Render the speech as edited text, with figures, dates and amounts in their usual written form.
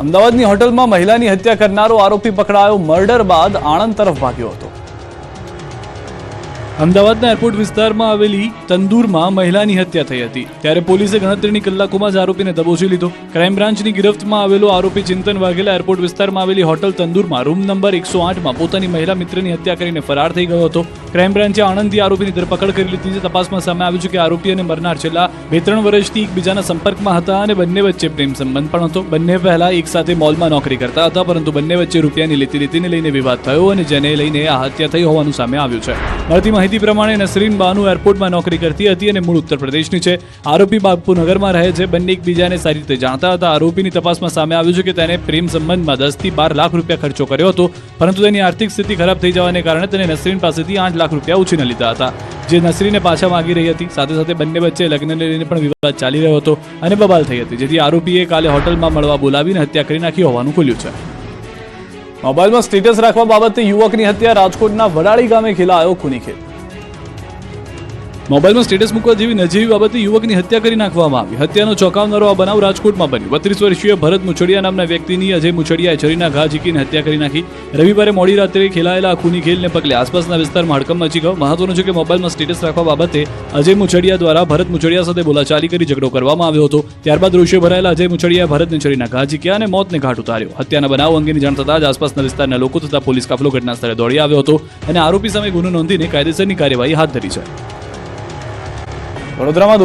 અમદાવાદની હોટલમાં મહિલાની હત્યા કરનારો આરોપી પકડાયો. મર્ડર બાદ આણંદ તરફ ભાગ્યો હતો. અમદાવાદના એરપોર્ટ વિસ્તારમાં આવેલી તંદુરમાં મહિલાની હત્યા થઈ હતી. ત્યારે પોલીસે ગણતરીની કલાકોમાં જ આરોપીને દબોચી લીધો. ક્રાઇમ બ્રાન્ચની ગિરફ્તમાં આવેલો આરોપી ચિંતન વાઘેલા એરપોર્ટ વિસ્તારમાં આવેલી હોટલ તંદુરમાં રૂમ નંબર 108માં પોતાની મહિલા મિત્રની હત્યા કરીને ફરાર થઈ ગયો હતો. ક્રાઇમ બ્રાન્ચે આણંદથી આરોપીની ધરપકડ કરી લીધી છે. તપાસમાં સામે આવ્યું છે કે આરોપી અને મરનાર છેલ્લા 2-3 વર્ષથી એકબીજાના સંપર્કમાં હતા અને બંને વચ્ચે પ્રેમ સંબંધ પણ હતો. બંને પહેલા એક સાથે મોલમાં નોકરી કરતા હતા, પરંતુ બંને વચ્ચે રૂપિયાની લેતી-દેતીને લઈને વિવાદ થયો અને જેને લઈને આ હત્યા થઈ હોવાનું સામે આવ્યું છે. મળતી માહિતી પ્રમાણે નસરીન બાનુ એરપોર્ટમાં નોકરી કરતી હતી અને મૂળ ઉત્તર પ્રદેશની છે. આરોપી બાપુનગરમાં રહે છે. બંને એકબીજાને સારી રીતે જાણતા હતા. આરોપીની તપાસમાં સામે આવ્યું છે કે તેને પ્રેમ સંબંધમાં 10 થી 12 લાખ રૂપિયા ખર્ચો કર્યો હતો, પરંતુ તેની આર્થિક સ્થિતિ ખરાબ થઈ જવાને કારણે તેને નસરીન પાસેથી 8 લાખ રૂપિયા ઉછીના લીધા હતા, જે નસરીને પાછા માંગી રહી હતી. સાથે સાથે બંને વચ્ચે લગ્નને લઈને પણ વિવાદ ચાલી રહ્યો હતો અને બબાલ થઈ હતી, જેથી આરોપીએ કાલે હોટલમાં મળવા બોલાવીને હત્યા કરી નાખી હોવાનું ખુલ્યું છે. મોબાઈલમાં સ્ટેટસ રાખવા બાબતે યુવકની હત્યા. રાજકોટના વડાળી ગામે ખેલાયો ખૂની ખેલ. મોબાઈલમાં સ્ટેટસ મૂકવા જેવી નજીવી બાબતે યુવકની હત્યા કરી નાખવામાં આવી. હત્યાનો ચોંકાવનારો આ બનાવ રાજકોટમાં બન્યો. 32 વર્ષીય ભરત મુછડિયા નામના વ્યક્તિની અજય મુછડિયાએ છરીના ઘા ઝીકીને હત્યા કરી નાખી. રવિવારે મોડી રાત્રે ખેલાયેલા આ ખૂની ખેલને પગલે આસપાસના વિસ્તારમાં હડકંપ મચી ગયો. મહત્વનું છે કે મોબાઈલમાં સ્ટેટસ રાખવા બાબતે અજય મુછડિયા દ્વારા ભરત મુછડિયા સાથે બોલાચાલી કરી ઝઘડો કરવામાં આવ્યો હતો. ત્યારબાદ રોષે ભરાયેલા અજય મુછડિયાએ ભરતને છરીના ઘા ઝીક્યા અને મોતને ઘાટ ઉતાર્યો. હત્યાના બનાવ અંગેની જાણ થતાં જ આસપાસના વિસ્તારના લોકો તથા પોલીસ કાફલો ઘટના સ્થળે દોડી આવ્યો હતો અને આરોપી સામે ગુનો નોંધીને કાયદેસરની કાર્યવાહી હાથ ધરી છે. વડોદરામાં